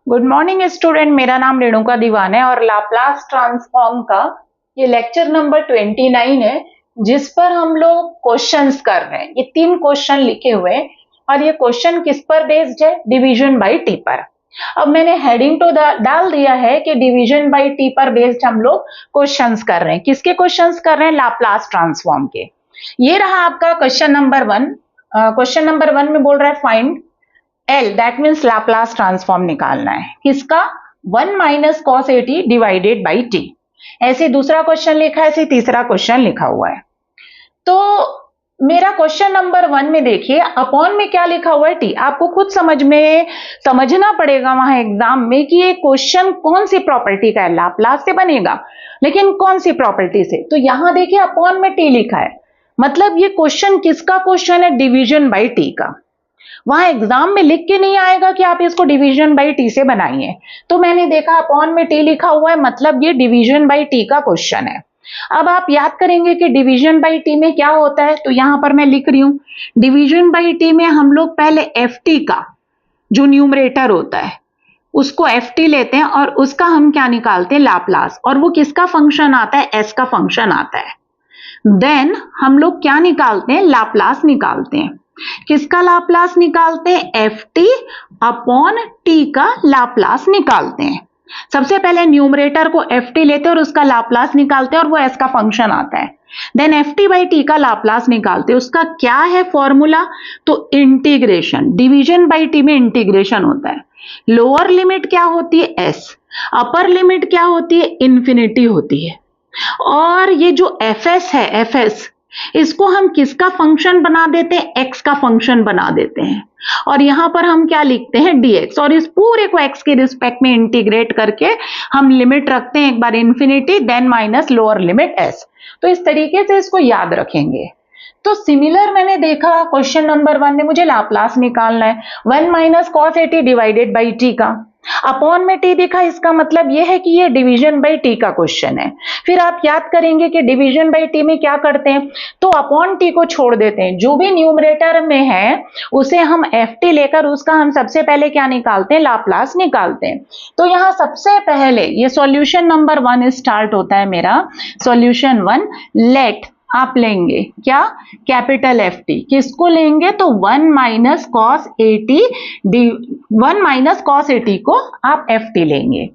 Good morning student, मेरा नाम रेणुका दीवान है और लाप्लास ट्रांसफॉर्म का ये लेक्चर नंबर 29 है, जिस पर हम लोग क्वेश्चंस कर रहे हैं। ये 3 क्वेश्चन लिखे हुए हैं और ये क्वेश्चन किस पर बेस्ड है? डिवीजन बाय टी पर। अब मैंने हेडिंग तो डाल दिया है कि डिवीजन बाय टी पर बेस्ड हम लोग क्वेश्चंस कर रहे हैं। किसके क्वेश्चंस कर रहे हैं? लाप्लास ट्रांसफॉर्म के। ये रहा आपका क्वेश्चन नंबर 1। क्वेश्चन नंबर 1 में बोल रहा है find L, that means Laplace transform निकालना है। किसका? 1 minus cos A T divided by T. ऐसे दूसरा क्वेश्चन लिखा है, ऐसे तीसरा क्वेश्चन लिखा हुआ है। तो मेरा क्वेश्चन नंबर 1 में देखिए, अपॉन में क्या लिखा हुआ है? टी। आपको खुद समझना पड़ेगा वहां एग्जाम में कि ये क्वेश्चन कौन सी प्रॉपर्टी का है। लाप्लास से बनेगा, लेकिन कौन सी प्रॉपर्टी से? तो यहां देखिए अपॉन में टी लिखा है, मतलब ये क्वेश्चन किसका क्वेश्चन है? डिवीजन बाई टी का। वहां एग्जाम में लिख के नहीं आएगा कि आप इसको डिवीजन बाई टी से बनाइए। तो मैंने देखा अपॉन में टी लिखा हुआ है, मतलब ये डिवीजन बाई टी का क्वेश्चन है। अब आप याद करेंगे कि डिवीजन बाई टी में क्या होता है, तो यहां पर मैं लिख रही हूं, डिवीजन बाई टी में हम लोग पहले एफ टी का जो न्यूमरेटर होता है उसको एफ टी लेते हैं और उसका हम क्या निकालते हैं? लाप्लास। और वो किसका फंक्शन आता है? एस का फंक्शन आता है। देन हम लोग क्या निकालते हैं? लाप्लास निकालते हैं। किसका लाप्लास निकालते हैं? एफ टी अपॉन टी का लाप्लास निकालते हैं। सबसे पहले न्यूमरेटर को एफ टी लेते हैं और उसका लाप्लास निकालते हैं और वो एस का फंक्शन आता है। Then f t by T का लाप्लास निकालते हैं। उसका क्या है फॉर्मूला? तो इंटीग्रेशन। डिवीजन बाई टी में इंटीग्रेशन होता है। लोअर लिमिट क्या होती है? एस। अपर लिमिट क्या होती है? इन्फिनिटी होती है। और ये जो एफ एस है, एफ एस, इसको हम किसका फंक्शन बना देते हैं? एक्स का फंक्शन बना देते हैं। और यहां पर हम क्या लिखते हैं? dx। और इस पूरे को एक्स के रिस्पेक्ट में इंटीग्रेट करके हम लिमिट रखते हैं, एक बार infinity, then minus lower limit S. तो इस तरीके से इसको याद रखेंगे। तो सिमिलर मैंने देखा क्वेश्चन नंबर 1 में मुझे लाप्लास निकालना है 1 minus cos A T divided by T का। अपॉन में टी दिखा, इसका मतलब यह है कि ये डिवीजन बाई टी का क्वेश्चन है। फिर आप याद करेंगे कि डिवीजन बाई टी में क्या करते हैं, तो अपॉन टी को छोड़ देते हैं। जो भी न्यूमरेटर में है उसे हम एफ टी लेकर उसका हम सबसे पहले क्या निकालते हैं? लाप्लास निकालते हैं। तो यहां सबसे पहले ये सॉल्यूशन नंबर 1 स्टार्ट होता है मेरा। सॉल्यूशन 1, लेट आप लेंगे क्या? Capital F T. किसको लेंगे? तो 1 minus cos A T, 1 minus cos A T को आप एफ टी लेंगे।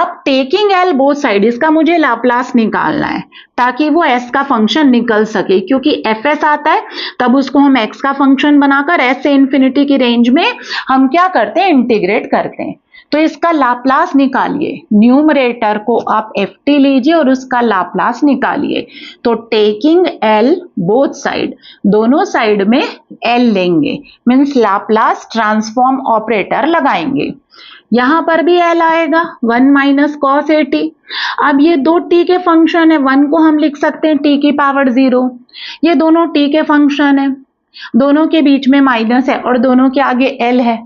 अब टेकिंग एल बोथ साइड, इसका मुझे लाप्लास निकालना है ताकि वो एस का फंक्शन निकल सके, क्योंकि एफ एस आता है तब उसको हम एक्स का फंक्शन बनाकर एस से इंफिनिटी की रेंज में हम क्या करते हैं? इंटीग्रेट करते हैं। तो इसका लाप्लास निकालिए। न्यूमरेटर को आप एफ टी लीजिए और उसका लाप्लास निकालिए। तो टेकिंग एल बोथ साइड, दोनों साइड में एल लेंगे, मीन्स लाप्लास ट्रांसफॉर्म ऑपरेटर लगाएंगे। यहां पर भी एल आएगा, 1 माइनस कॉस ए टी। अब ये दो टी के फंक्शन है, 1 को हम लिख सकते हैं टी की पावर 0। ये दोनों टी के फंक्शन है, दोनों के बीच में माइनस है और दोनों के आगे एल है।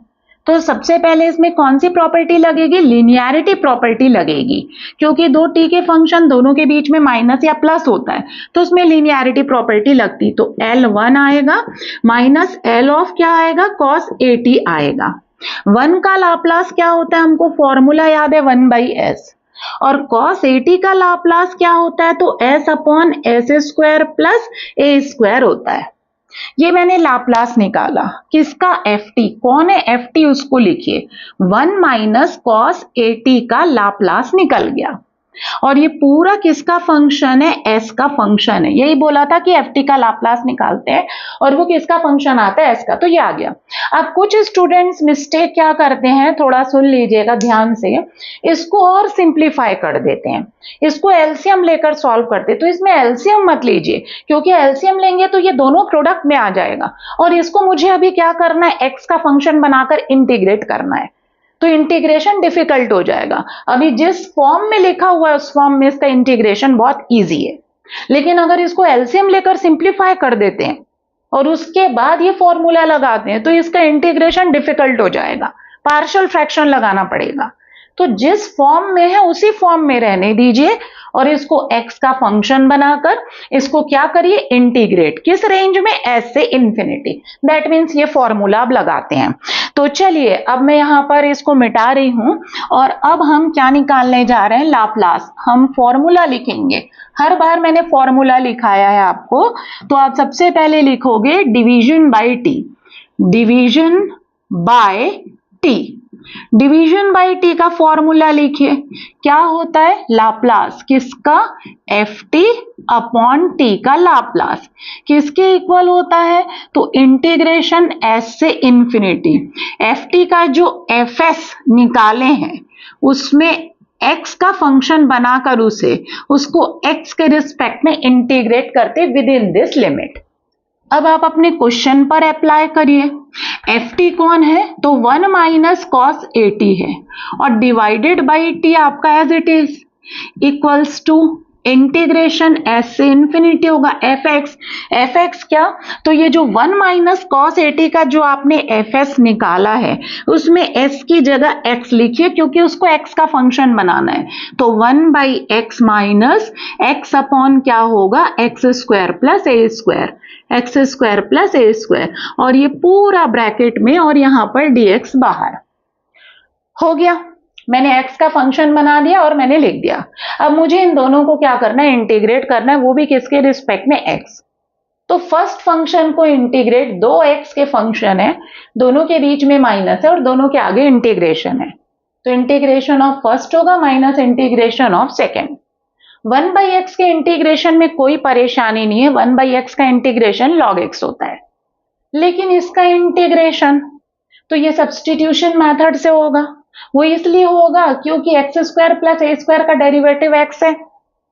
तो सबसे पहले इसमें कौन सी प्रॉपर्टी लगेगी? लीनियरिटी प्रॉपर्टी लगेगी, क्योंकि दो टी के फंक्शन दोनों के बीच में माइनस या प्लस होता है, तो उसमें लीनियरिटी प्रॉपर्टी लगती। तो L1 आएगा माइनस L ऑफ क्या आएगा? कॉस ए टी आएगा। 1 का लाप्लास क्या होता है? हमको फॉर्मूला याद है, 1 बाई एस। और कॉस ए टी का लाप्लास क्या होता है? तो S upon S square plus A square होता है। ये मैंने लाप्लास निकाला। किसका? F T. कौन है एफ टी? उसको लिखिए। 1 माइनस कॉस ए टी का लाप्लास निकल गया। और ये पूरा किसका फंक्शन है? एस का फंक्शन है। यही बोला था कि एफ टी का लाप्लास निकालते हैं और वो किसका फंक्शन आता है? एस का। तो ये आ गया। अब कुछ स्टूडेंट्स मिस्टेक क्या करते हैं, थोड़ा सुन लीजिएगा ध्यान से, इसको और सिंप्लीफाई कर देते हैं, इसको एलसीएम लेकर सॉल्व करते। तो इसमें एलसीएम मत लीजिए, क्योंकि एलसीएम लेंगे तो ये दोनों प्रोडक्ट में आ जाएगा और इसको मुझे अभी क्या करना है? एक्स का फंक्शन बनाकर इंटीग्रेट करना है। तो इंटीग्रेशन डिफिकल्ट हो जाएगा। अभी जिस फॉर्म में लिखा हुआ है उस फॉर्म में इसका इंटीग्रेशन बहुत इजी है, लेकिन अगर इसको एलसीएम लेकर सिंप्लीफाई कर देते हैं और उसके बाद ये फॉर्मूला लगाते हैं तो इसका इंटीग्रेशन डिफिकल्ट हो जाएगा, पार्शियल फ्रैक्शन लगाना पड़ेगा। तो जिस फॉर्म में है उसी फॉर्म में रहने दीजिए और इसको x का फंक्शन बनाकर इसको क्या करिए, इंटीग्रेट। किस रेंज में, s से इंफिनिटी। दैट मीन्स ये फॉर्मूला अब लगाते हैं। तो चलिए अब मैं यहां पर इसको मिटा रही हूं और अब हम क्या निकालने जा रहे हैं, लाप्लास। हम फॉर्मूला लिखेंगे। हर बार मैंने फॉर्मूला लिखाया है आपको, तो आप सबसे पहले लिखोगे division bye T. Division bye T, division bye T का फॉर्मूला लिखिए। क्या होता है, लाप्लास किसका, एफ टी अपॉन टी का लाप्लास किसके इक्वल होता है, तो इंटीग्रेशन एस से इंफिनिटी। एफ टी का जो एफ एस निकाले हैं उसमें x का फंक्शन बनाकर उसको x के रिस्पेक्ट में इंटीग्रेट करते विद इन दिस लिमिट। अब आप अपने क्वेश्चन पर अप्लाई करिए। एफ टी कौन है, तो 1 माइनस कॉस ए टी है और डिवाइडेड बाई टी आपका as it is equals to integration S से इंफिनिटी होगा एफ एक्स। एफ एक्स क्या, तो ये जो 1 माइनस कॉस ए टी का जो आपने एफ एस निकाला है उसमें एस की जगह एक्स लिखिए क्योंकि उसको एक्स का फंक्शन बनाना है। तो 1 by x minus x upon क्या होगा, x square plus A square, x square plus A square, और ये पूरा ब्रैकेट में और यहां पर dx बाहर। हो गया, मैंने x का फंक्शन बना दिया और मैंने लिख दिया। अब मुझे इन दोनों को क्या करना है, इंटीग्रेट करना है, वो भी किसके रिस्पेक्ट में, x। तो फर्स्ट फंक्शन को इंटीग्रेट, दो x के फंक्शन है, दोनों के बीच में माइनस है और दोनों के आगे इंटीग्रेशन है, तो इंटीग्रेशन ऑफ फर्स्ट होगा minus integration of second. 1 by x के इंटीग्रेशन में कोई परेशानी नहीं है, 1 बाई एक्स का इंटीग्रेशन log x होता है। लेकिन इसका इंटीग्रेशन तो ये सब्सटीट्यूशन मेथड से होगा। वो इसलिए होगा क्योंकि x square plus A square का डेरिवेटिव एक्स है,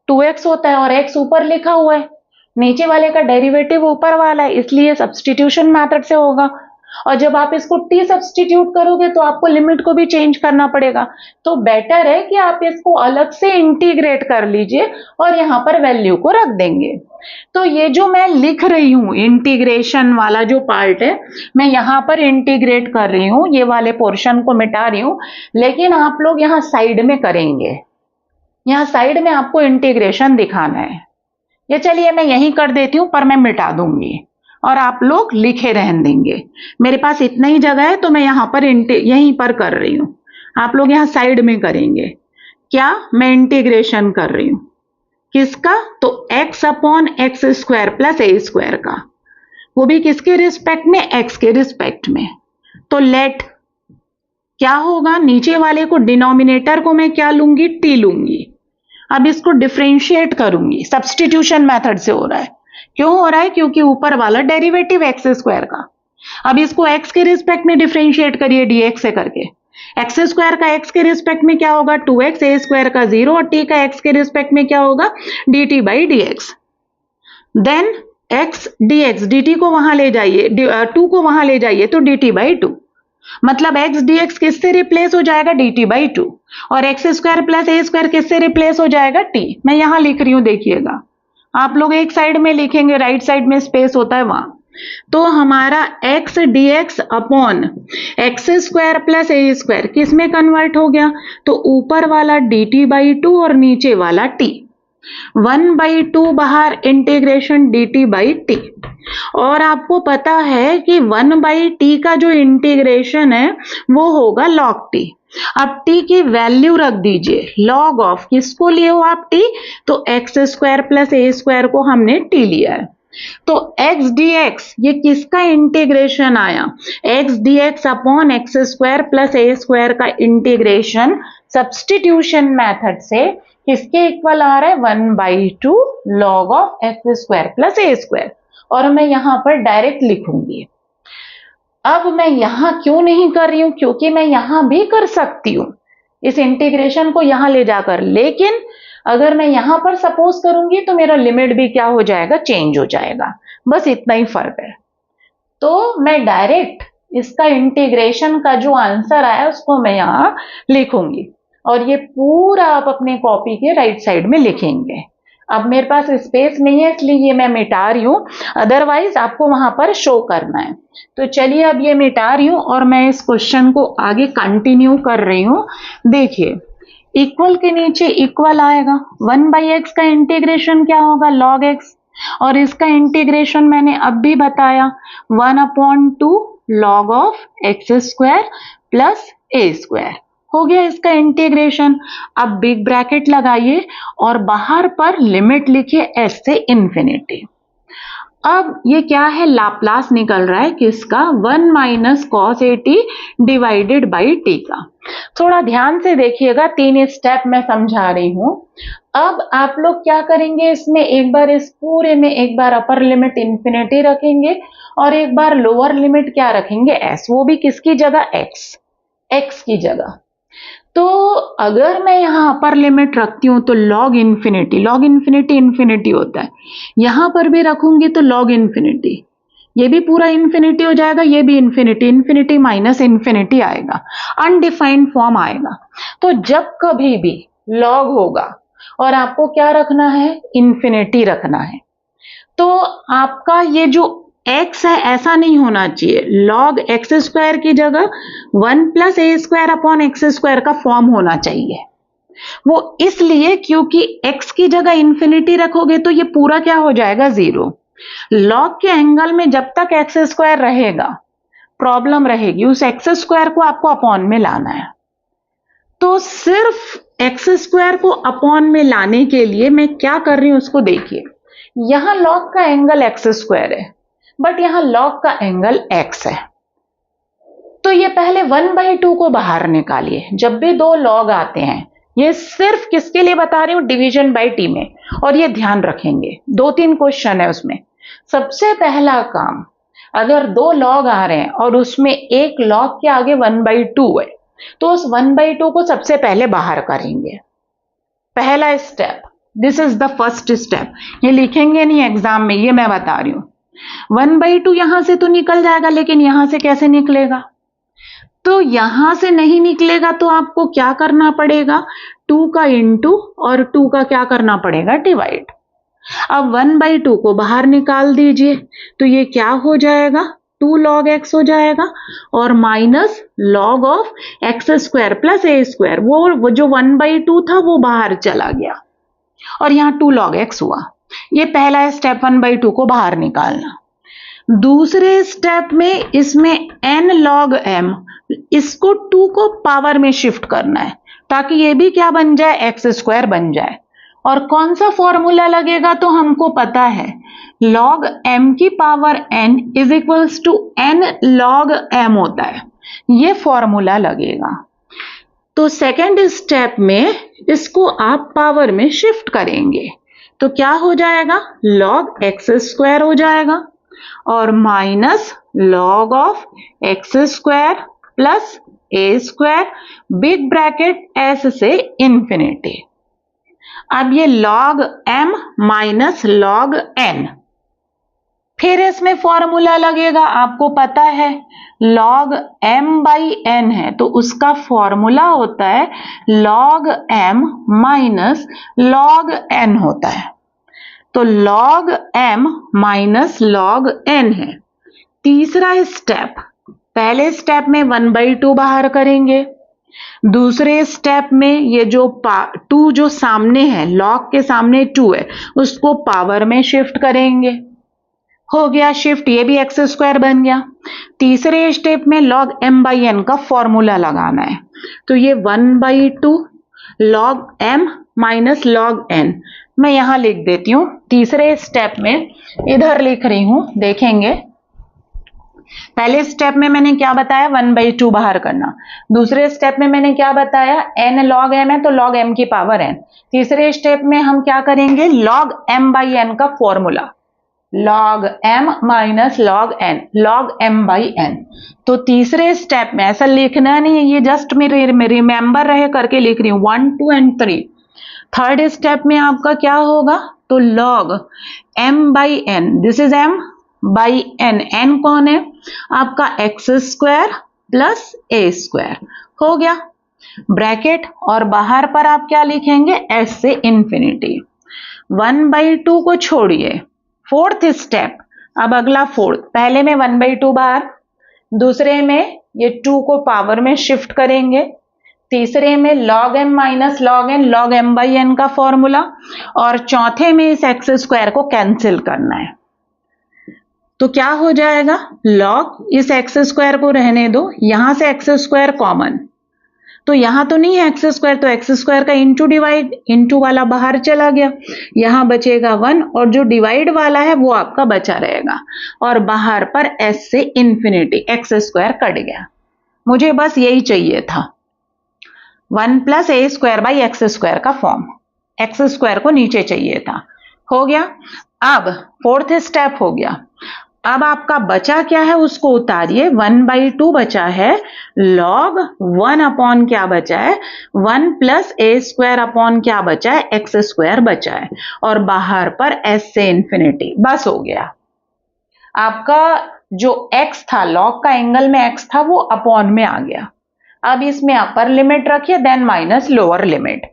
2x होता है और x ऊपर लिखा हुआ है, नीचे वाले का डेरिवेटिव ऊपर वाला है, इसलिए सब्सटीट्यूशन मेथड से होगा। और जब आप इसको t सब्सटीट्यूट करोगे तो आपको लिमिट को भी चेंज करना पड़ेगा, तो बेटर है कि आप इसको अलग से इंटीग्रेट कर लीजिए और यहां पर वैल्यू को रख देंगे। तो ये जो मैं लिख रही हूं इंटीग्रेशन वाला जो पार्ट है, मैं यहां पर इंटीग्रेट कर रही हूं, ये वाले पोर्शन को मिटा रही हूं, लेकिन आप लोग यहां साइड में करेंगे, यहां साइड में आपको इंटीग्रेशन दिखाना है। ये चलिए मैं यहीं कर देती हूं, पर मैं मिटा दूंगी और आप लोग लिखे रहने देंगे। मेरे पास इतना ही जगह है तो मैं यहां पर यहीं पर कर रही हूं, आप लोग यहां साइड में करेंगे। क्या, मैं इंटीग्रेशन कर रही हूं किसका, तो x upon x square plus A square का, वो भी किसके रिस्पेक्ट में, x के रिस्पेक्ट में। तो लेट क्या होगा, नीचे वाले को डिनोमिनेटर को मैं क्या लूंगी, t लूंगी। अब इसको डिफरेंशिएट करूंगी, सब्सटीट्यूशन मेथड से हो रहा है। क्यों हो रहा है, क्योंकि ऊपर वाला डेरिवेटिव एक्स स्क्वायर का। अब इसको x के रिस्पेक्ट में डिफरेंशिएट करिए dx से करके। एक्स स्क्वायर का x के रिस्पेक्ट में क्या होगा, 2x, ए स्क्वायर का 0 और t का x के रिस्पेक्ट में क्या होगा, dt by dx। Then x dx, dt को वहां ले जाइए, 2 को वहां ले जाइए तो dt बाई 2, मतलब x dx किससे रिप्लेस हो जाएगा, dt बाई 2, और x square plus A square किससे रिप्लेस हो जाएगा, t। मैं यहां लिख रही हूं, देखिएगा आप लोग एक साइड में लिखेंगे, राइट साइड में स्पेस होता है वहां। तो हमारा x dx upon x square plus A square किस में कन्वर्ट हो गया, तो ऊपर वाला dt बाई 2 और नीचे वाला t। 1 बाई 2 बाहर, इंटीग्रेशन dt बाई t। और आपको पता है कि 1 बाई टी का जो इंटीग्रेशन है वो होगा log t। अब t की वैल्यू रख दीजिए, log ऑफ किसको लिए हो आप, t, तो x square plus A square को हमने t लिया है। तो x dx ये किसका इंटीग्रेशन आया, x dx upon x square plus A square का इंटीग्रेशन सब्सटीट्यूशन मेथड से किसके इक्वल आ रहा है, 1 by 2 log of x square plus A square. और मैं यहां पर डायरेक्ट लिखूंगी। अब मैं यहां क्यों नहीं कर रही हूं, क्योंकि मैं यहां भी कर सकती हूं इस इंटीग्रेशन को यहां ले जाकर, लेकिन अगर मैं यहां पर सपोज करूंगी तो मेरा लिमिट भी क्या हो जाएगा, चेंज हो जाएगा, बस इतना ही फर्क है। तो मैं डायरेक्ट इसका इंटीग्रेशन का जो आंसर आया उसको मैं यहां लिखूंगी और ये पूरा आप अपने कॉपी के राइट साइड में लिखेंगे। अब मेरे पास स्पेस नहीं है इसलिए ये मैं मिटा रही हूं, अदरवाइज आपको वहां पर शो करना है। तो चलिए अब ये मिटा रही हूं और मैं इस क्वेश्चन को आगे कंटिन्यू कर रही हूं। देखिए इक्वल के नीचे इक्वल आएगा, 1/x का इंटीग्रेशन क्या होगा, log x, और इसका इंटीग्रेशन मैंने अब भी बताया 1/2 log of x square plus A square. हो गया इसका इंटीग्रेशन। अब बिग ब्रैकेट लगाइए और बाहर पर लिमिट लिखिए s से इंफिनिटी। अब ये क्या है, लाप्लास निकल रहा है किसका, 1 minus cos A T divided by T का। थोड़ा ध्यान से देखिएगा, 3 स्टेप मैं समझा रही हूं। अब आप लोग क्या करेंगे, इसमें एक बार इस पूरे में एक बार अपर लिमिट इंफिनिटी रखेंगे और एक बार लोअर लिमिट क्या रखेंगे, एस, वो भी किसकी जगह, एक्स की जगह। तो अगर मैं यहाँ अपर लिमिट रखती हूँ तो लॉग इन्फिनिटी इन्फिनिटी होता है, यहां पर भी रखूंगी तो लॉग इन्फिनिटी, ये भी पूरा इन्फिनिटी हो जाएगा, ये भी इन्फिनिटी माइनस इन्फिनिटी आएगा, अनडिफाइंड फॉर्म आएगा। तो जब कभी भी लॉग होगा और आपको क्या रखना है, इन्फिनिटी रखना है, तो आपका ये जो x है ऐसा नहीं होना चाहिए, log एक्स स्क्वायर की जगह 1 plus A square upon x square का फॉर्म होना चाहिए। वो इसलिए क्योंकि x की जगह इंफिनिटी रखोगे तो ये पूरा क्या हो जाएगा, 0। log के एंगल में जब तक एक्स स्क्वायर रहेगा प्रॉब्लम रहेगी, उस एक्स स्क्वायर को आपको अपॉन में लाना है। तो सिर्फ एक्स स्क्वायर को अपॉन में लाने के लिए मैं क्या कर रही हूं उसको देखिए। यहां log का एंगल एक्स स्क्वायर है बट यहां log का एंगल x है, तो ये पहले 1/2 को बाहर निकालिए। जब भी 2 log आते हैं, ये सिर्फ किसके लिए बता रही हूं, डिवीजन बाय टी में, और ये ध्यान रखेंगे 2-3 क्वेश्चन है उसमें। सबसे पहला काम, अगर 2 log आ रहे हैं और उसमें एक log के आगे 1/2 है तो उस 1/2 को सबसे पहले बाहर करेंगे, पहला step, this is the first step. ये लिखेंगे नहीं एग्जाम में, ये मैं बता रही हूं। 1/2 यहां से तो निकल जाएगा, लेकिन यहां से कैसे निकलेगा, तो यहां से नहीं निकलेगा तो आपको क्या करना पड़ेगा, 2 का इंटू और 2 का क्या करना पड़ेगा, डिवाइड। अब 1/2 को बाहर निकाल दीजिए तो ये क्या हो जाएगा, 2 log x हो जाएगा और minus log of x square plus A square, वो जो 1/2 था वो बाहर चला गया और यहाँ 2 log x हुआ। ये पहला स्टेप, 1/2 को बाहर निकालना। दूसरे स्टेप में इसमें n log m, इसको 2 को पावर में शिफ्ट करना है ताकि ये भी क्या बन जाए, एक्स स्क्वायर बन जाए। और कौन सा फॉर्मूला लगेगा, तो हमको पता है log m की power n is equals to n log m होता है, ये फॉर्मूला लगेगा। तो सेकेंड स्टेप में इसको आप पावर में शिफ्ट करेंगे तो क्या हो जाएगा, log एक्स स्क्वायर हो जाएगा और minus log of x square plus A square, big bracket s से इंफिनिटी। अब ये log m minus log n, फिर इसमें फॉर्मूला लगेगा, आपको पता है log m बाई n है तो उसका फॉर्मूला होता है log m minus log n होता है। तो log m minus log n है। तीसरा स्टेप, पहले स्टेप में 1/2 बाहर करेंगे, दूसरे स्टेप में ये जो 2 जो सामने है, log के सामने 2 है, उसको पावर में शिफ्ट करेंगे, हो गया शिफ्ट, ये भी एक्स स्क्वायर बन गया। तीसरे स्टेप में log m बाई n का फॉर्मूला लगाना है तो ये 1/2 log m minus log n, मैं यहां लिख देती हूं। तीसरे स्टेप में इधर लिख रही हूं, देखेंगे पहले स्टेप में मैंने क्या बताया, 1/2 बाहर करना। दूसरे स्टेप में मैंने क्या बताया, n log m है तो log m की पावर n। तीसरे स्टेप में हम क्या करेंगे, log m बाई n का formula, log m minus log n, log m by n। तो तीसरे स्टेप में ऐसा लिखना नहीं है, ये जस्ट मेरे रिमेंबर रहे करके लिख रही हूं, 1, 2 एंड 3। थर्ड स्टेप में आपका क्या होगा, तो log m by n, this is m by n, n कौन है आपका, x square plus A square, हो गया ब्रैकेट, और बाहर पर आप क्या लिखेंगे, s से इंफिनिटी। 1/2 को छोड़िए, फोर्थ स्टेप, अब अगला फोर्थ, पहले में 1/2 बाहर, दूसरे में ये 2 को पावर में शिफ्ट करेंगे, तीसरे में log m minus log n log m/n का फॉर्मूला, और चौथे में इस एक्स स्क्वायर को कैंसिल करना है। तो क्या हो जाएगा, log इस एक्स स्क्वायर को रहने दो, यहां से एक्स स्क्वायर कॉमन, तो यहां तो नहीं है एक्स स्क्वायर, तो एक्स स्क्वायर का इंटू डिवाइड, इंटू वाला बाहर चला गया, यहां बचेगा 1 और जो डिवाइड वाला है वो आपका बचा रहेगा, और बाहर पर s से इंफिनिटी एक्स स्क्वायर कट गया। मुझे बस यही चाहिए था, 1 plus A square by x square का फॉर्म, एक्स स्क्वायर को नीचे चाहिए था, हो गया। अब फोर्थ स्टेप हो गया, अब आपका बचा क्या है उसको उतारिए, 1/2 बचा है, log 1 अपॉन क्या बचा है, 1 प्लस ए स्क्वायर अपॉन क्या बचा है, एक्स स्क्वायर बचा है, और बाहर पर s से इंफिनिटी, बस हो गया। आपका जो x था, log का एंगल में x था वो अपॉन में आ गया। अब इसमें अपर लिमिट रखिए, देन माइनस लोअर लिमिट,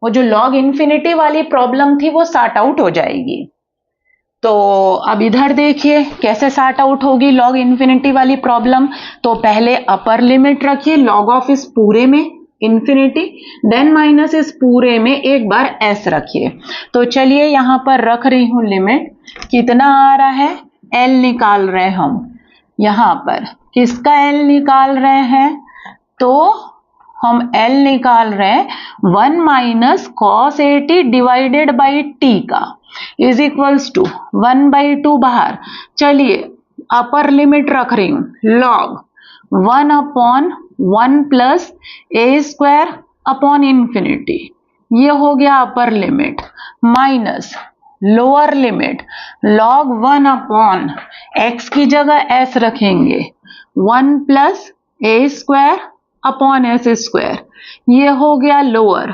वो जो log इंफिनिटी वाली प्रॉब्लम थी वो सॉर्ट आउट हो जाएगी। तो अब इधर देखिए कैसे सॉर्ट आउट होगी log इंफिनिटी वाली प्रॉब्लम। तो पहले अपर लिमिट रखिए log ऑफ इस पूरे में इंफिनिटी, देन माइनस इस पूरे में एक बार s रखिए। तो चलिए यहां पर रख रही हूं लिमिट, कितना आ रहा है, l निकाल रहे हैं हम, यहां पर किसका l निकाल रहे हैं, तो हम l निकाल रहे हैं 1 minus cos 80 divided by t का, इज इक्वल्स टू 1/2 बाहर, चलिए अपर लिमिट रख रही हूं, log 1 upon 1 plus A square upon infinity, ये हो गया अपर limit, minus lower limit log 1 upon x की जगह s रखेंगे, 1 plus A square upon S square, ये हो गया लोअर,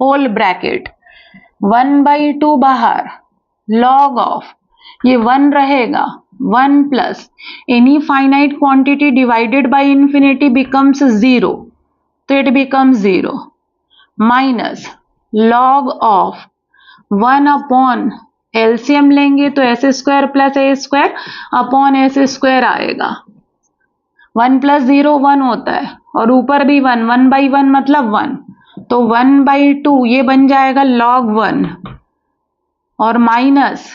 होल ब्रैकेट 1/2 बाहर, log ऑफ ये 1 रहेगा, 1 plus any finite quantity divided by infinity becomes 0, तो it becomes 0, minus log of 1 upon LCM लेंगे तो s square plus A square upon S square आएगा, 1 प्लस 0 1 होता है, और ऊपर भी 1, 1/1 मतलब 1, तो 1/2 ये बन जाएगा log 1, और माइनस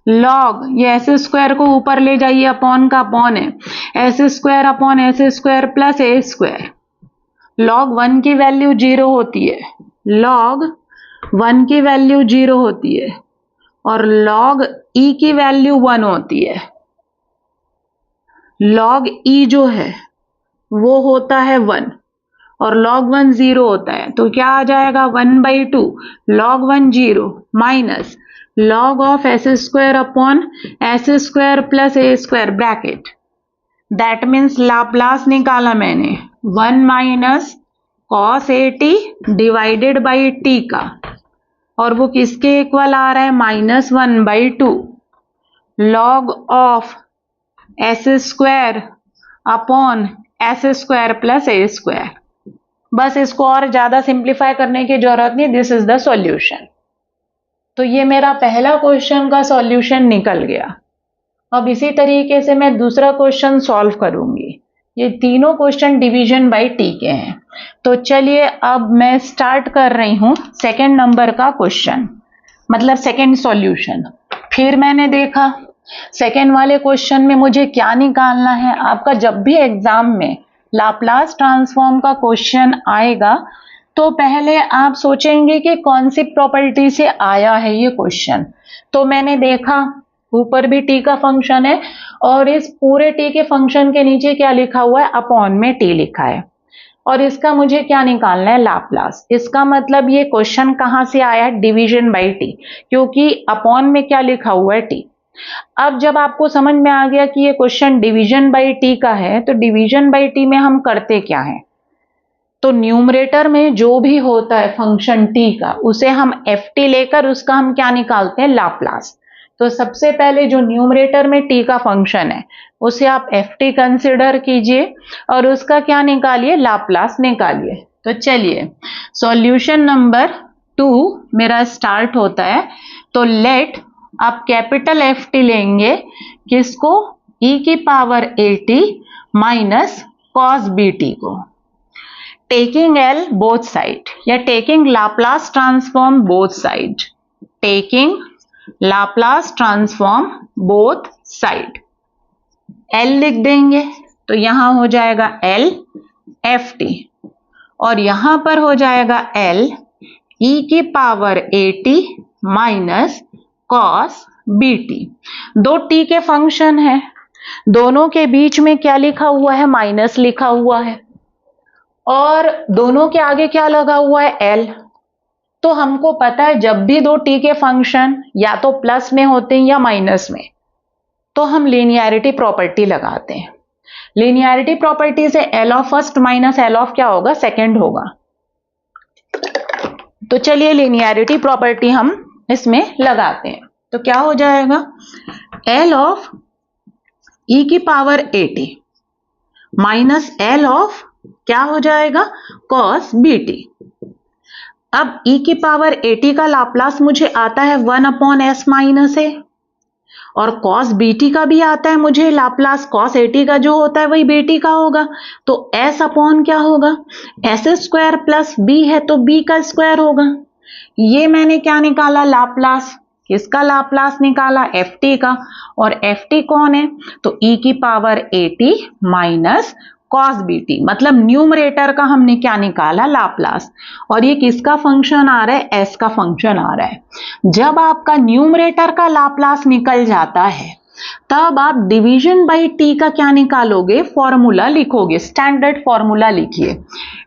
log ये एस स्क्वायर को ऊपर ले जाइए, अपॉन का अपॉन है, S square upon S square plus A square, log 1 की वैल्यू 0 होती है, log 1 की वैल्यू 0 होती है, और log e की वैल्यू 1 होती है, log e जो है वो होता है 1 और log 1 0 होता है, तो क्या आ जाएगा 1/2 log 1 0 minus log of S square upon S square plus A square bracket, that means Laplace निकाला मैंने 1 minus cos 80 divided by T का, और वो किसके इक्वल आ रहा है, -1/2 log of S square upon S square plus A square. बस इसको और ज्यादा सिंप्लीफाई करने की जरूरत नहीं, दिस इज द सॉल्यूशन। तो ये मेरा पहला क्वेश्चन का सॉल्यूशन निकल गया। अब इसी तरीके से मैं दूसरा क्वेश्चन सॉल्व करूंगी। ये तीनों क्वेश्चन डिवीजन बाय टी के हैं। तो चलिए अब मैं स्टार्ट कर रही हूं सेकंड नंबर का क्वेश्चन, मतलब सेकंड सॉल्यूशन। फिर मैंने देखा सेकंड वाले क्वेश्चन में मुझे क्या निकालना है। आपका जब भी एग्जाम में लाप्लास ट्रांसफॉर्म का क्वेश्चन आएगा तो पहले आप सोचेंगे कि कौन सी प्रॉपर्टी से आया है ये क्वेश्चन। तो मैंने देखा ऊपर भी टी का फंक्शन है और इस पूरे टी के फंक्शन के नीचे क्या लिखा हुआ है, अपॉन में टी लिखा है, और इसका मुझे क्या निकालना है, लाप्लास। इसका मतलब ये क्वेश्चन कहां से आया है, डिवीजन बाय टी, क्योंकि अपॉन में क्या लिखा हुआ है, टी। अब जब आपको समझ में आ गया कि ये क्वेश्चन डिवीजन बाय टी का है, तो डिवीजन बाय टी में हम करते क्या है, तो न्यूमरेटर में जो भी होता है फंक्शन टी का, उसे हम एफ टी लेकर उसका हम क्या निकालते हैं, लाप्लास। तो सबसे पहले जो न्यूमरेटर में टी का फंक्शन है उसे आप एफ टी कंसिडर कीजिए और उसका क्या निकालिए, लाप्लास निकालिए। तो चलिए सॉल्यूशन नंबर 2 मेरा स्टार्ट होता है, तो लेट आप कैपिटल एफ टी लेंगे, किसको, e की power at minus cos b t को, टेकिंग एल बोथ साइड या taking Laplace transform both side, taking Laplace transform both side, L लिख देंगे तो यहां हो जाएगा एल एफ टी और यहां पर हो जाएगा एल e की power at minus cos b t. दो t के फंक्शन है, दोनों के बीच में क्या लिखा हुआ है, माइनस लिखा हुआ है और दोनों के आगे क्या लगा हुआ है, l। तो हमको पता है जब भी दो t के फंक्शन या तो प्लस में होते हैं या माइनस में, तो हम लीनियरिटी प्रॉपर्टी लगाते हैं। लीनियरिटी प्रॉपर्टी से L of first minus L of क्या होगा, सेकंड होगा। तो चलिए लीनियरिटी प्रॉपर्टी हम इसमें लगाते हैं, तो क्या हो जाएगा, एल ऑफ e की power at minus L of क्या हो जाएगा, cos bt। अब e की पावर at का लाप्लास मुझे आता है 1/s माइनस a और cos bt का भी आता है मुझे लाप्लास, cos at का जो होता है वही bt का होगा, तो s अपॉन क्या होगा, s स्क्वायर प्लस b है तो b का स्क्वायर होगा। ये मैंने क्या निकाला, लाप्लास, किसका लाप्लास निकाला, ft का, और ft कौन है, तो e की power at minus cos bt, मतलब न्यूमरेटर का हमने क्या निकाला, लाप्लास, और ये किसका फंक्शन आ रहा है, s का फंक्शन आ रहा है। जब आपका न्यूमरेटर का लाप्लास निकल जाता है तब आप डिवीजन बाय t का क्या निकालोगे, फॉर्मूला लिखोगे, स्टैंडर्ड फॉर्मूला लिखिए,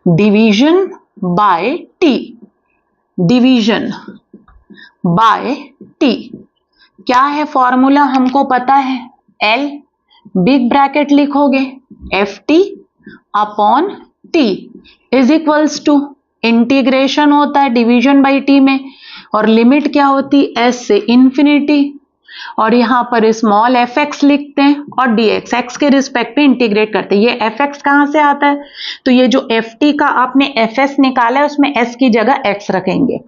division by t, division by t क्या है फॉर्मूला, हमको पता है, l बिग ब्रैकेट लिखोगे, ft upon t is equals to, integration होता है डिवीजन बाय t में और लिमिट क्या होती है, s से इंफिनिटी, और यहां पर स्मॉल fx लिखते हैं और dx x के रिस्पेक्ट पे इंटीग्रेट करते हैं। ये fx कहां से आता है, तो ये जो ft का आपने fs निकाला है उसमें s की जगह x रखेंगे।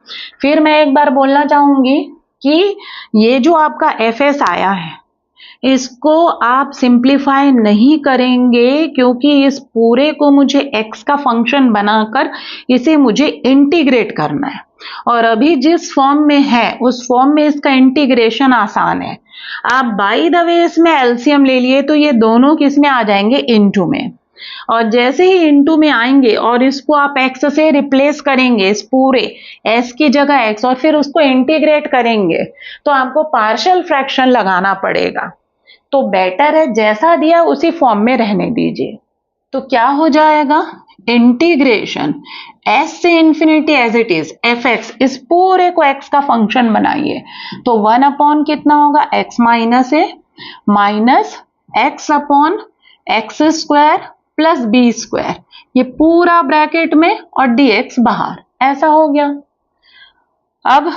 फिर मैं एक बार बोलना चाहूंगी कि ये जो आपका fs आया है इसको आप सिंप्लीफाई नहीं करेंगे, क्योंकि इस पूरे को मुझे x का फंक्शन बनाकर इसे मुझे इंटीग्रेट करना है, और अभी जिस फॉर्म में है उस फॉर्म में इसका इंटीग्रेशन आसान है। आप बाय द वे इसमें एलसीएम ले लिए तो ये दोनों किस में आ जाएंगे, इनटू में, और जैसे ही इनटू में आएंगे और इसको आप x से रिप्लेस करेंगे, इस पूरे s की जगह x, और फिर उसको इंटीग्रेट करेंगे तो आपको पार्शियल फ्रैक्शन लगाना पड़ेगा। तो बेटर है जैसा दिया उसी फॉर्म में रहने दीजिए। तो क्या हो जाएगा, इंटीग्रेशन s से infinity as it is fx, इस पूरे को x का फंक्शन बनाइए, तो 1 अपॉन कितना होगा, x minus a minus x upon x square plus B square, ये पूरा ब्रैकेट में और dx बाहर, ऐसा हो गया। अब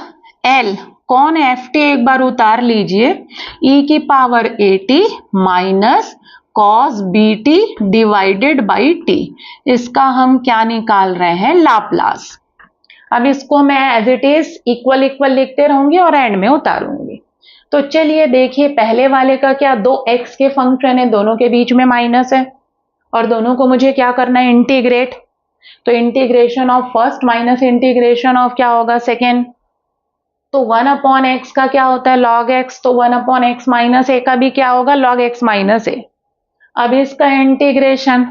l कौन है, ft एक बार उतार लीजिए, e की power at minus cos bt divided by t, इसका हम क्या निकाल रहे हैं, लाप्लास। अब इसको मैं as it is equal equal लिखते रहूंगी और एंड में उतारूंगी। तो चलिए देखिए, पहले वाले का क्या, दो x के फंक्शन है, दोनों के बीच में माइनस है और दोनों को मुझे क्या करना है, इंटीग्रेट। तो integration of first minus integration of क्या होगा, सेकेंड। तो 1 अपॉन एक्स का क्या होता है, लॉग एक्स, तो 1 अपॉन एक्स माइनस ए का भी क्या होगा, लॉग एक्स माइनस ए। अब इसका इंटीग्रेशन,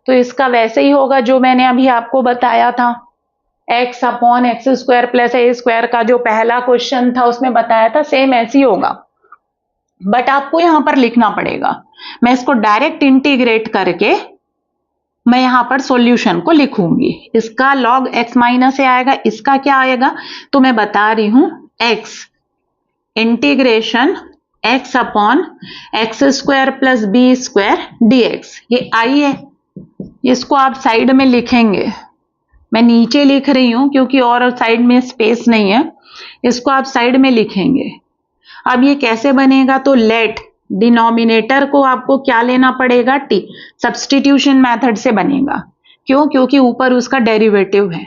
तो इसका वैसे ही होगा जो मैंने अभी आपको बताया था, x upon x square plus A square का जो पहला क्वेश्चन था उसमें बताया था, सेम ऐसे ही होगा, बट आपको यहां पर लिखना पड़ेगा। मैं इसको डायरेक्ट इंटीग्रेट करके मैं यहां पर सॉल्यूशन को लिखूंगी। इसका लॉग एक्स माइनस ए आएगा, इसका क्या आएगा, तो मैं बता रही हूं, x integration x upon x square plus B square dx, ये आई है, इसको आप साइड में लिखेंगे, मैं नीचे लिख रही हूं क्योंकि और साइड में स्पेस नहीं है, इसको आप साइड में लिखेंगे। अब ये कैसे बनेगा, तो लेट डिनोमिनेटर को आपको क्या लेना पड़ेगा, t, सब्स्टिट्यूशन मेथड से बनेगा। क्यों, क्योंकि ऊपर उसका डेरिवेटिव है।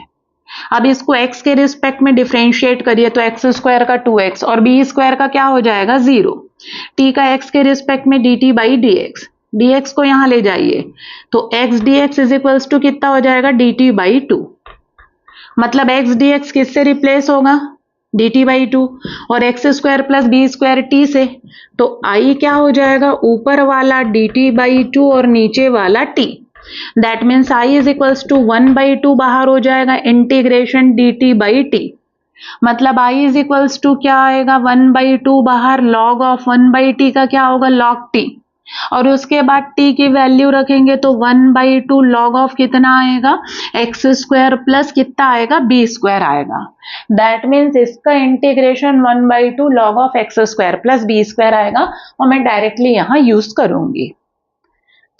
अब इसको x के रिस्पेक्ट में डिफरेंशिएट करिए तो एक्स स्क्वायर का 2x और बी स्क्वायर का क्या हो जाएगा 0। t का x के रिस्पेक्ट में dt बाई dx, dx को यहां ले जाइए तो x dx is equals to कितना हो जाएगा dt बाई 2। मतलब x dx किससे रिप्लेस होगा dt बाई 2 और x square plus B square t से। तो i क्या हो जाएगा ऊपर वाला dt बाई 2 और नीचे वाला t। That means i is equals to 1/2 बाहर हो जाएगा इंटीग्रेशन dt बाई टी। मतलब i इज इक्वल्स टू क्या आएगा 1/2 बाहर log ऑफ 1/t का क्या होगा log t और उसके बाद t की वैल्यू रखेंगे तो 1/2 log ऑफ कितना आएगा एक्स स्क्वायर प्लस कितना आएगा बी स्क्वायर आएगा। दैट मीन्स इसका integration 1/2 log of x square plus B square आएगा और मैं डायरेक्टली यहाँ यूज करूंगी।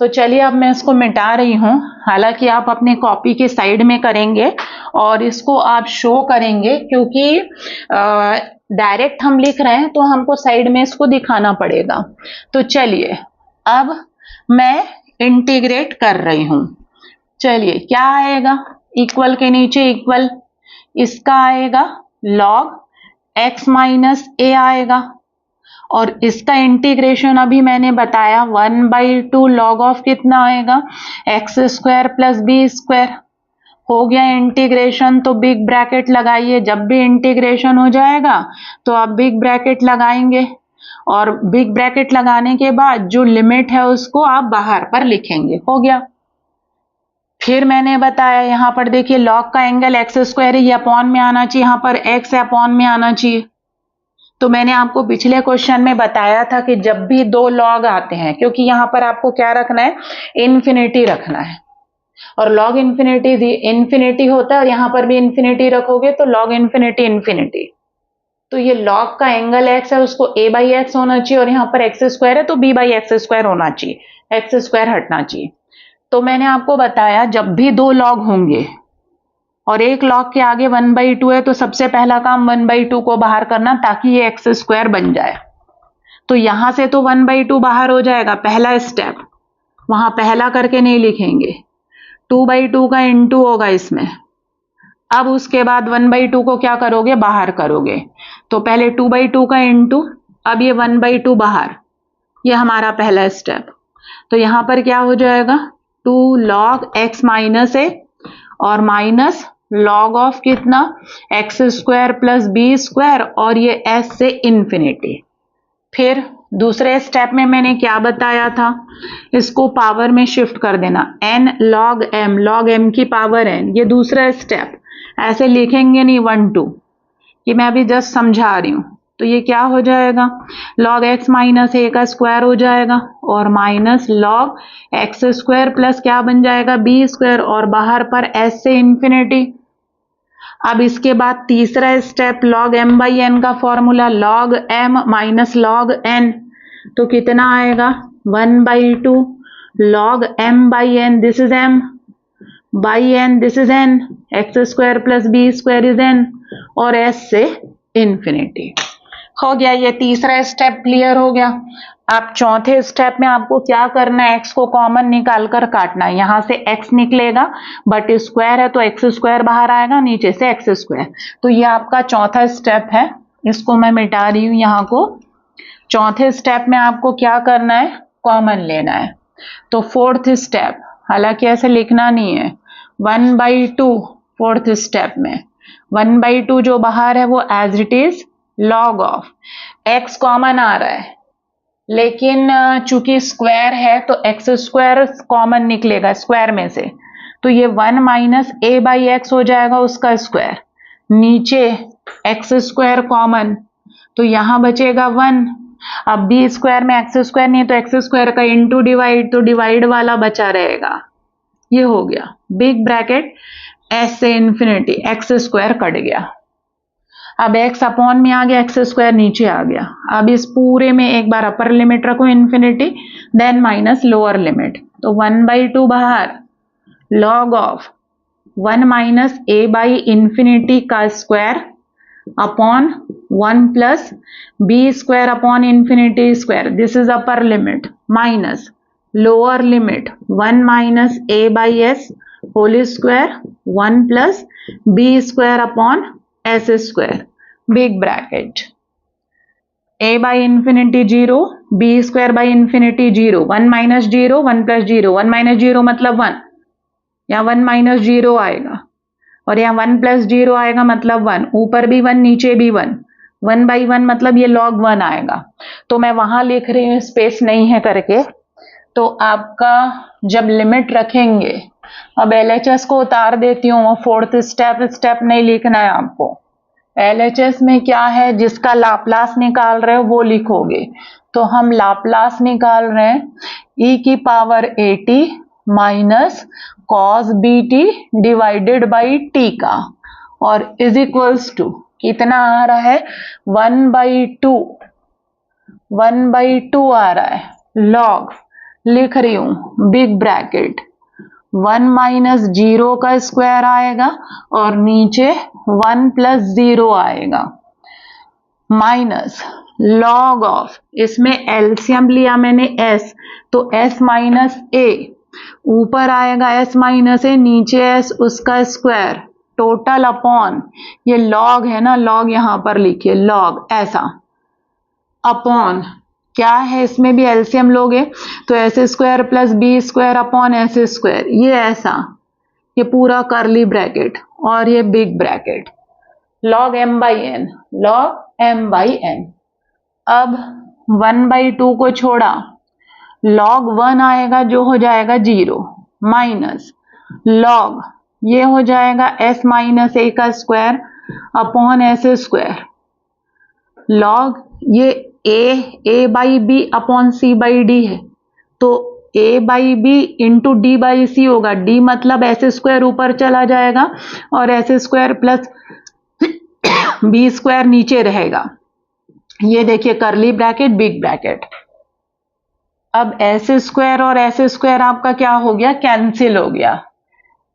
तो चलिए अब मैं इसको मिटा रही हूँ, हालांकि आप अपने कॉपी के साइड में करेंगे और इसको आप शो करेंगे क्योंकि डायरेक्ट हम लिख रहे हैं तो हमको साइड में इसको दिखाना पड़ेगा। तो चलिए अब मैं इंटीग्रेट कर रही हूँ। चलिए क्या आएगा इक्वल के नीचे इक्वल, इसका आएगा log x माइनस ए आएगा और इसका इंटीग्रेशन अभी मैंने बताया 1/2 log ऑफ कितना आएगा x square plus B square. हो गया इंटीग्रेशन तो बिग ब्रैकेट लगाइए, जब भी इंटीग्रेशन हो जाएगा तो आप बिग ब्रैकेट लगाएंगे और बिग ब्रैकेट लगाने के बाद जो लिमिट है उसको आप बाहर पर लिखेंगे। हो गया। फिर मैंने बताया यहाँ पर देखिए log का एंगल एक्स स्क्वायर ये अपॉन में आना चाहिए, यहाँ पर x अपॉन में आना चाहिए। तो मैंने आपको पिछले क्वेश्चन में बताया था कि जब भी दो लॉग आते हैं, क्योंकि यहाँ पर आपको क्या रखना है इन्फिनिटी रखना है और लॉग इन्फिनिटी होता है और यहाँ पर भी इन्फिनिटी रखोगे तो लॉग इन्फिनिटी इन्फिनिटी। तो ये लॉग का एंगल x है उसको a बाई एक्स होना चाहिए और यहाँ पर एक्स स्क्वायर है तो b बाई एक्स स्क्वायर होना चाहिए, एक्स स्क्वायर हटना चाहिए। तो मैंने आपको बताया जब भी दो लॉग होंगे और एक लॉग के आगे 1/2 है तो सबसे पहला काम 1/2 को बाहर करना ताकि ये एक्स स्क्वायर बन जाए। तो यहां से तो 1/2 बाहर हो जाएगा, पहला स्टेप वहां पहला करके नहीं लिखेंगे, 2/2 का इनटू होगा इसमें। अब उसके बाद 1/2 को क्या करोगे बाहर करोगे तो पहले 2/2 का इनटू, अब ये 1/2 बाहर, ये हमारा पहला स्टेप। तो यहां पर क्या हो जाएगा 2 log x माइनस ए और माइनस log ऑफ कितना x square plus B square और ये s से इंफिनिटी। फिर दूसरे स्टेप में मैंने क्या बताया था, इसको पावर में शिफ्ट कर देना n log m की पावर n। ये दूसरा स्टेप, ऐसे लिखेंगे नहीं 1 2, कि मैं अभी जस्ट समझा रही हूँ। तो ये क्या हो जाएगा log x माइनस ए का स्क्वायर हो जाएगा और minus log x square plus क्या बन जाएगा बी स्क्वायर और बाहर पर s से इंफिनिटी। अब इसके बाद तीसरा step log m by n का formula log m minus log n, तो कितना आएगा 1/2 log m by n, this is m by n, this is n, x square plus B square is n और s से infinity. हो गया, ये तीसरा स्टेप क्लियर हो गया। अब चौथे स्टेप में आपको क्या करना है, x को कॉमन निकाल कर काटना है। यहां से x निकलेगा बट स्क्वायर है तो एक्स स्क्वायर बाहर आएगा, नीचे से एक्स स्क्वायर। तो ये आपका चौथा स्टेप है, इसको मैं मिटा रही हूं यहाँ को। चौथे स्टेप में आपको क्या करना है कॉमन लेना है। तो फोर्थ स्टेप, हालांकि ऐसे लिखना नहीं है, 1/2 फोर्थ स्टेप में 1/2 जो बाहर है वो as it is log of x common आ रहा है लेकिन चूंकि स्क्वायर है तो एक्स स्क्वायर कॉमन निकलेगा स्क्वायर में से, तो ये 1 माइनस ए बाई एक्स हो जाएगा उसका स्क्वायर, नीचे एक्स स्क्वायर कॉमन तो यहां बचेगा 1। अब बी स्क्वायर में एक्स स्क्वायर नहीं है तो एक्स स्क्वायर का इनटू डिवाइड, तो डिवाइड वाला बचा रहेगा। ये हो गया बिग ब्रैकेट एस से इंफिनिटी, एक्स स्क्वायर कट गया। अब x अपॉन में आ गया, एक्स स्क्वायर नीचे आ गया। अब इस पूरे में एक बार अपर लिमिट रखो infinity, then minus lower limit, तो 1/2 बाहर log of 1 minus A by infinity का square upon 1 plus B square upon infinity square, this is upper limit, minus lower limit 1 minus A by S whole square 1 plus B square upon S square, big bracket, a by infinity 0, b square by infinity 0, 1 minus 0, 1 plus 0, 1 minus 0 मतलब 1, यहाँ 1 minus 0 आएगा और यहाँ 1 plus 0 आएगा मतलब 1, ऊपर भी 1 नीचे भी 1, 1 by 1 मतलब ये log 1 आएगा। तो मैं वहां लिख रही हूँ स्पेस नहीं है करके। तो आपका जब लिमिट रखेंगे, अब LHS को उतार देती हूँ, फोर्थ स्टेप नहीं लिखना है आपको। LHS में क्या है, जिसका लाप्लास निकाल रहे हो वो लिखोगे। तो हम लाप्लास निकाल रहे हैं e की power at minus cos bt divided by t का, और इज इक्वल्स टू कितना आ रहा है 1/2, 1/2 आ रहा है। लॉग लिख रही हूं बिग ब्रैकेट 1 माइनस 0 का स्क्वायर आएगा और नीचे 1 प्लस 0 आएगा, माइनस लॉग ऑफ, इसमें एलसीएम लिया मैंने s, तो s माइनस a, ऊपर आएगा s माइनस a, नीचे s उसका स्क्वायर, टोटल अपॉन, ये लॉग है ना, लॉग यहां पर लिखिए लॉग ऐसा, अपॉन क्या है, इसमें भी एलसीएम लोगे तो s square plus B square upon S square, ये ऐसा, ये पूरा करली ब्रैकेट और ये big bracket, log m by n, log m by n. अब 1/2 को छोड़ा, लॉग 1 आएगा जो हो जाएगा 0, माइनस लॉग ये हो जाएगा s माइनस a का square upon S square, log ये a by B upon c by D है, तो a by B into D by C होगा, d मतलब एस स्क्वायर ऊपर चला जाएगा और S square plus B square नीचे रहेगा। ये देखिए करली ब्रैकेट बिग ब्रैकेट। अब एस स्क्वायर और एस स्क्वायर आपका क्या हो गया, कैंसिल हो गया,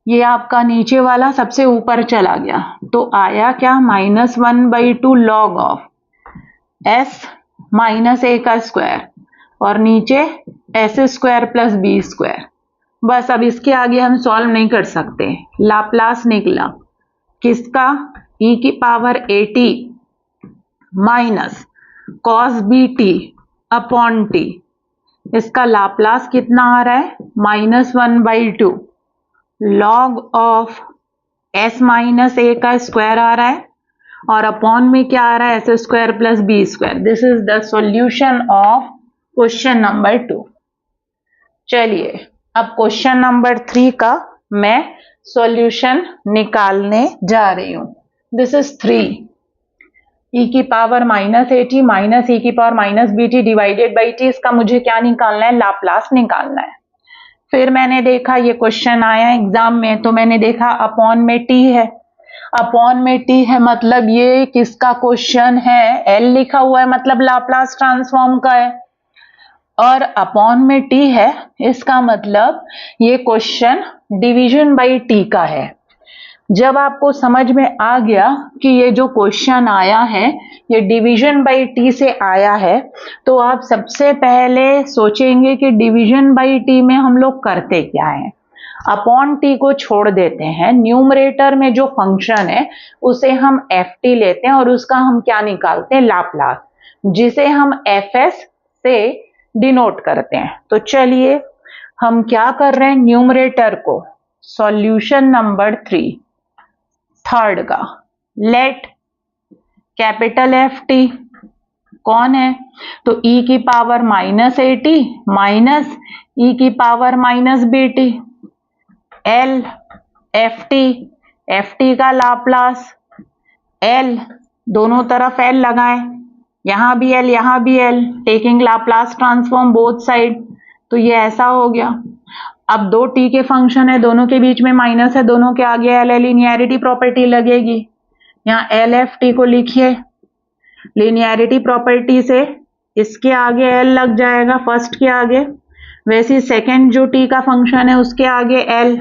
ये आपका नीचे वाला सबसे ऊपर चला गया, तो आया क्या -1/2 log of s minus a का स्क्वायर और नीचे s square plus B square. बस अब इसके आगे हम सॉल्व नहीं कर सकते, लाप्लास निकला किसका, e की power at minus cos bt upon t, इसका लाप्लास कितना आ रहा है -1/2 log of s minus a का स्क्वायर आ रहा है और अपॉन में क्या आ रहा है, S square plus B square. This is the solution of question number 2। चलिए अब क्वेश्चन नंबर 3 का मैं सॉल्यूशन निकालने जा रही हूं। दिस इज 3, e की पावर -at माइनस e की power -bt divided by t, इसका मुझे क्या निकालना है, लाप्लास निकालना है। फिर मैंने देखा ये क्वेश्चन आया एग्जाम में, तो मैंने देखा अपॉन में t है, अपॉन में t है मतलब ये किसका क्वेश्चन है, l लिखा हुआ है मतलब लाप्लास ट्रांसफॉर्म का है, और अपॉन में t है इसका मतलब ये क्वेश्चन डिवीजन बाय t का है। जब आपको समझ में आ गया कि ये जो क्वेश्चन आया है ये डिवीजन बाय t से आया है, तो आप सबसे पहले सोचेंगे कि डिवीजन बाय t में हम लोग करते क्या है। अपॉन t को छोड़ देते हैं, न्यूमरेटर में जो फंक्शन है उसे हम ft लेते हैं और उसका हम क्या निकालते हैं, लाप्लास, जिसे हम fs से डिनोट करते हैं। तो चलिए हम क्या कर रहे हैं, न्यूमरेटर को सॉल्यूशन नंबर 3 थर्ड का, लेट कैपिटल ft कौन है, तो e की पावर -at माइनस e की पावर -bt, L ft का लाप्लास, L दोनों तरफ L लगाएं, यहां भी L यहां भी L, taking Laplace transform both side, तो ये ऐसा हो गया। अब दो t के फंक्शन है, दोनों के बीच में माइनस है, दोनों के आगे L है, लीनियरिटी प्रॉपर्टी लगेगी, यहाँ L ft को लिखिए, लीनियरिटी प्रॉपर्टी से इसके आगे L लग जाएगा फर्स्ट के आगे, वैसे सेकंड जो t का फंक्शन है उसके आगे L।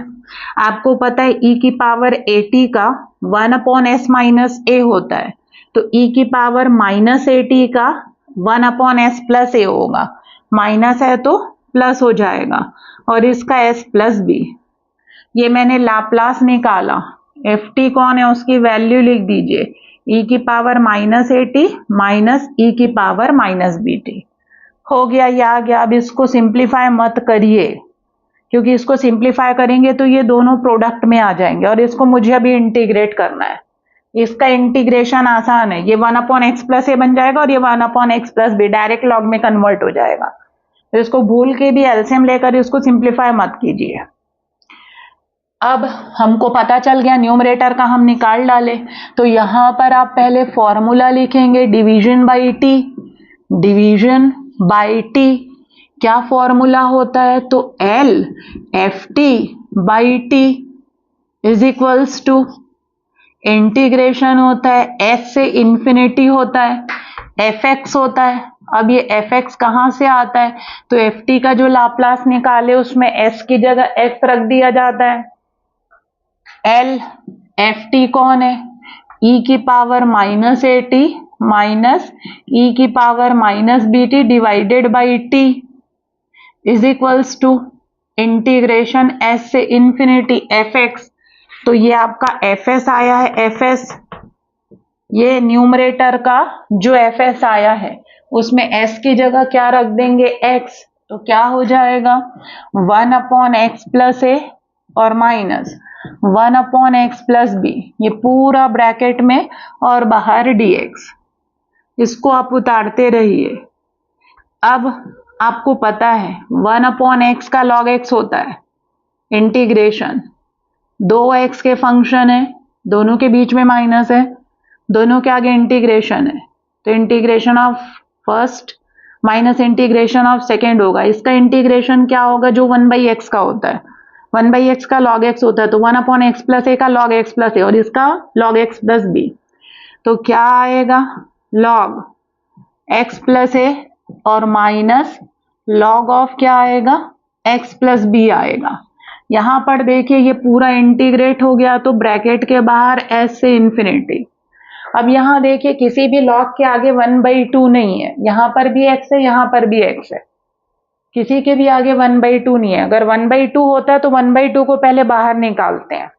आपको पता है e की पावर at का 1/s माइनस a होता है, तो e की पावर -at का 1/s प्लस a होगा, माइनस है तो प्लस हो जाएगा, और इसका s प्लस b, ये मैंने लाप्लास निकाला, एफ टी कौन है उसकी वैल्यू लिख दीजिए, ई की power minus A T minus E की पावर माइनस बी टी। हो गया, ये आ गया। अब इसको सिंप्लीफाई मत करिए, क्योंकि इसको सिंप्लीफाई करेंगे तो ये दोनों प्रोडक्ट में आ जाएंगे, और इसको मुझे अभी इंटीग्रेट करना है। इसका इंटीग्रेशन आसान है, ये 1/x प्लस ए बन जाएगा और ये 1/x plus b direct log में कन्वर्ट हो जाएगा। तो इसको भूल के भी एलसीएम लेकर इसको सिंप्लीफाई मत कीजिए। अब हमको पता चल गया न्यूमरेटर का हम निकाल डाले, तो यहां पर आप पहले फॉर्मूला लिखेंगे division by t. Division by t क्या फॉर्मूला होता है, तो L f t by T is equals to integration होता है एस से इंफिनिटी होता है, एफ एक्स होता है। अब ये एफ एक्स कहां से आता है, तो एफ टी का जो लाप्लास निकाले उसमें एस की जगह एक्स रख दिया जाता है। एल एफ टी कौन है, ई की power minus A T minus E की power minus B T divided by T is equals to integration S से इंफिनिटी एफ एक्स। तो ये आपका एफ एस आया है, एफ एस, ये न्यूमरेटर का जो एफ एस आया है उसमें एस की जगह क्या रख देंगे, एक्स। तो क्या हो जाएगा 1/x प्लस ए और माइनस 1/x प्लस बी, ये पूरा ब्रैकेट में और बाहर dx। इसको आप उतारते रहिए। अब आपको पता है 1/x का log x होता है, इंटीग्रेशन 2x के फंक्शन है, दोनों के बीच में माइनस है, दोनों के आगे इंटीग्रेशन है, तो integration of first minus integration of second होगा। इसका इंटीग्रेशन क्या होगा, जो 1/x का होता है, 1/x का log x होता है, तो 1/x प्लस ए का log x प्लस ए और इसका log x प्लस बी। तो क्या आएगा, log x प्लस ए और माइनस log ऑफ क्या आएगा, x प्लस बी आएगा। यहां पर देखिए ये पूरा इंटीग्रेट हो गया, तो ब्रैकेट के बाहर s से इंफिनिटी। अब यहां देखिए किसी भी log के आगे 1/2 नहीं है, यहां पर भी x है, यहां पर भी x है, किसी के भी आगे 1/2 नहीं है। अगर 1/2 होता है तो 1/2 को पहले बाहर निकालते हैं,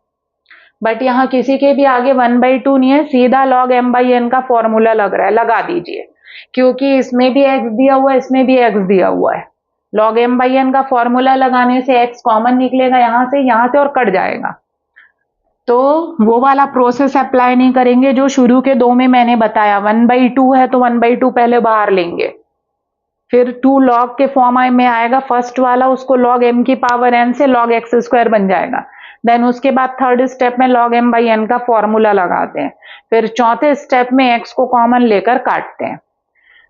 बट यहाँ किसी के भी आगे 1/2 नहीं है, सीधा log m/n का फॉर्मूला लग रहा है, लगा दीजिए, क्योंकि इसमें भी x दिया हुआ है, इसमें भी x दिया हुआ है। log m/n का फॉर्मूला लगाने से x कॉमन निकलेगा यहाँ से और कट जाएगा। तो वो वाला प्रोसेस अप्लाई नहीं करेंगे जो शुरू के दो में मैंने बताया। 1/2 है तो 1/2 पहले बाहर लेंगे, फिर 2 log के फॉर्म में आएगा फर्स्ट वाला, उसको log m की पावर n से log x स्क्वायर बन जाएगा। देन उसके बाद थर्ड स्टेप में log m/n का फॉर्मूला लगाते हैं, फिर चौथे स्टेप में x को कॉमन लेकर काटते हैं।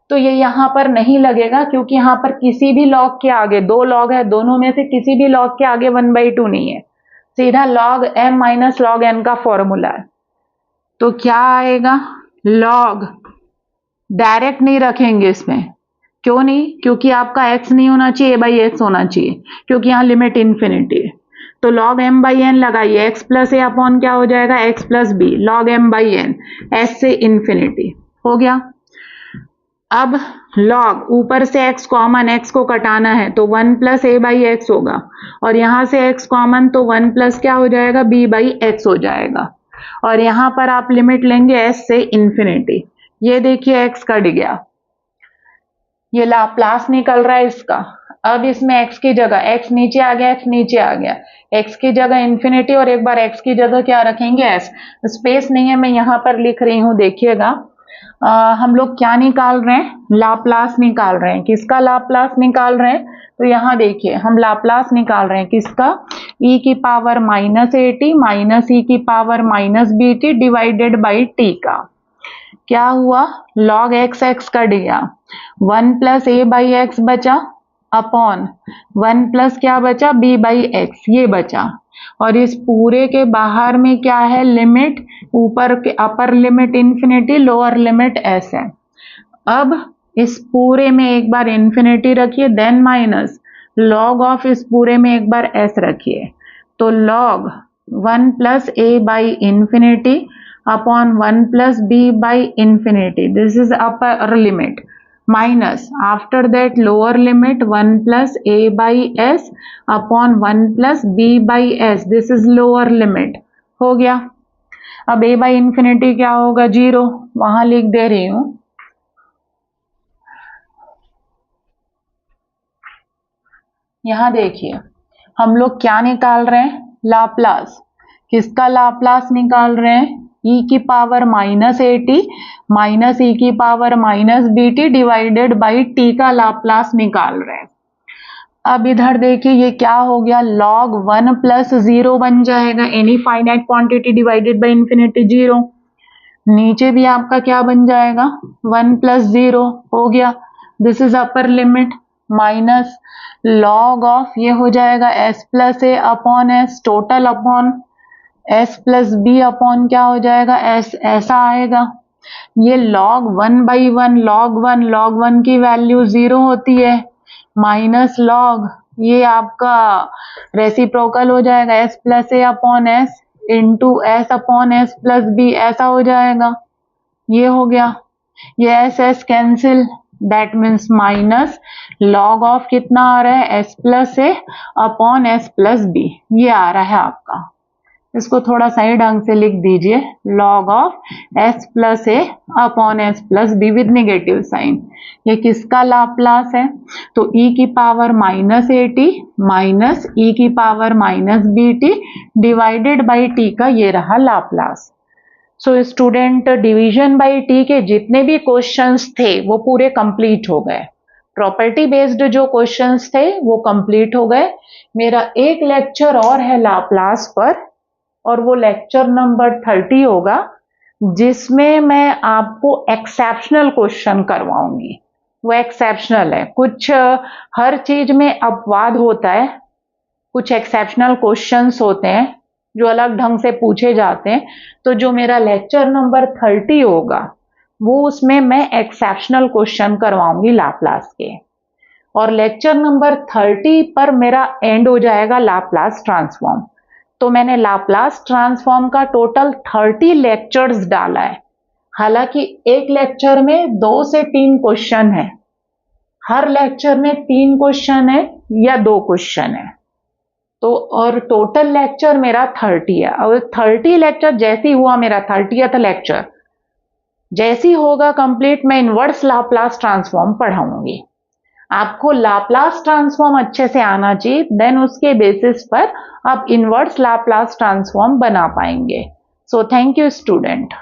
तो ये यहाँ पर नहीं लगेगा, क्योंकि यहाँ पर किसी भी log के आगे, 2 log है, दोनों में से किसी भी log के आगे 1/2 नहीं है, सीधा log m minus log n का फॉर्मूला है। तो क्या आएगा, log डायरेक्ट नहीं रखेंगे इसमें, क्यों नहीं, क्योंकि आपका x नहीं होना चाहिए, a/x होना चाहिए, क्योंकि यहाँ लिमिट इंफिनिटी है। तो log m/n लगाइए, x प्लस ए अपॉन क्या हो जाएगा, x plus B, log m/n s से इंफिनिटी हो गया। अब log ऊपर से x कॉमन, x को कटाना है तो 1 प्लस a/x होगा, और यहां से x कॉमन तो 1 प्लस क्या हो जाएगा, b/x हो जाएगा। और यहां पर आप लिमिट लेंगे s से इंफिनिटी। ये देखिए x कट गया, ये लाप्लास निकल रहा है इसका। अब इसमें x की जगह, x नीचे आ गया, x नीचे आ गया, x की जगह इंफिनिटी और एक बार x की जगह क्या रखेंगे, s। स्पेस नहीं है, मैं यहाँ पर लिख रही हूँ, देखिएगा। हम लोग क्या निकाल रहे हैं, लाप्लास निकाल रहे हैं। किसका लाप्लास निकाल रहे हैं, तो यहाँ देखिए हम लाप्लास निकाल रहे हैं किसका, e की power minus A T minus E की power minus B T divided by T का। क्या हुआ, log x कट गया, 1 प्लस a/x बचा अपॉन 1 प्लस क्या बचा, b/x, ये बचा। और इस पूरे के बाहर में क्या है, लिमिट ऊपर के upper limit infinity, lower limit s है। अब इस पूरे में एक बार इंफिनिटी रखिए, देन माइनस log ऑफ इस पूरे में एक बार s रखिए, तो log 1 plus a by infinity upon 1 plus b by infinity, this is upper limit, minus after that lower limit 1 plus a by s upon 1 plus b by s, this is lower limit हो गया। अब a by infinity क्या होगा 0, वहां लिख दे रही हूं। यहां देखिए हम लोग क्या निकाल रहे हैं, लाप्लास। किसका लाप्लास निकाल रहे हैं, e की power minus AT minus e की power minus BT divided by t का लाप्लास निकाल रहे हैं। अब इधर देखिए ये क्या हो गया, log 1 प्लस 0 बन जाएगा, any finite quantity divided by infinity 0। नीचे भी आपका क्या बन जाएगा 1 प्लस 0 हो गया, this is upper limit, minus log of ये हो जाएगा s प्लस ए upon S total upon s plus B upon क्या हो जाएगा s, ऐसा आएगा। ये log 1 बाई 1 log 1 की वैल्यू 0 होती है, माइनस log ये आपका रेसिप्रोकल हो जाएगा s प्लस ए upon S into S upon S plus B, ऐसा हो जाएगा। ये हो गया, ये S S cancel, that means minus log of कितना आ रहा है s प्लस ए अपॉन एस प्लस बी, ये आ रहा है आपका। इसको थोड़ा सही ढंग से लिख दीजिए, log of s plus A upon S plus b with negative sign. ये किसका लाप्लास है, तो e की power minus AT minus e की power minus BT divided by t का ये रहा Laplace. So student division by t के जितने भी क्वेश्चंस थे वो पूरे कंप्लीट हो गए। प्रॉपर्टी बेस्ड जो क्वेश्चंस थे वो कंप्लीट हो गए। मेरा एक लेक्चर और है लाप्लास पर, और वो लेक्चर नंबर 30 होगा, जिसमें मैं आपको एक्सेप्शनल क्वेश्चन करवाऊंगी। वो एक्सेप्शनल है, कुछ हर चीज में अपवाद होता है, कुछ एक्सेप्शनल क्वेश्चंस होते हैं जो अलग ढंग से पूछे जाते हैं। तो जो मेरा लेक्चर नंबर 30 होगा वो उसमें मैं एक्सेप्शनल क्वेश्चन करवाऊंगी लाप्लास के, और लेक्चर नंबर 30 पर मेरा एंड हो जाएगा लाप्लास ट्रांसफॉर्म। तो मैंने लाप्लास ट्रांसफॉर्म का टोटल 30 लेक्चर्स डाला है। हालांकि एक लेक्चर में 2 से 3 क्वेश्चन है, हर लेक्चर में 3 क्वेश्चन है या 2 क्वेश्चन है, तो और टोटल लेक्चर मेरा 30 है। और 30 लेक्चर जैसे हुआ मेरा 30th लेक्चर जैसी होगा कंप्लीट, मैं इनवर्स लाप्लास ट्रांसफॉर्म पढ़ाऊंगी। आपको लाप्लास ट्रांसफॉर्म अच्छे से आना चाहिए, देन उसके बेसिस पर आप इनवर्स लाप्लास ट्रांसफॉर्म बना पाएंगे। So thank you student.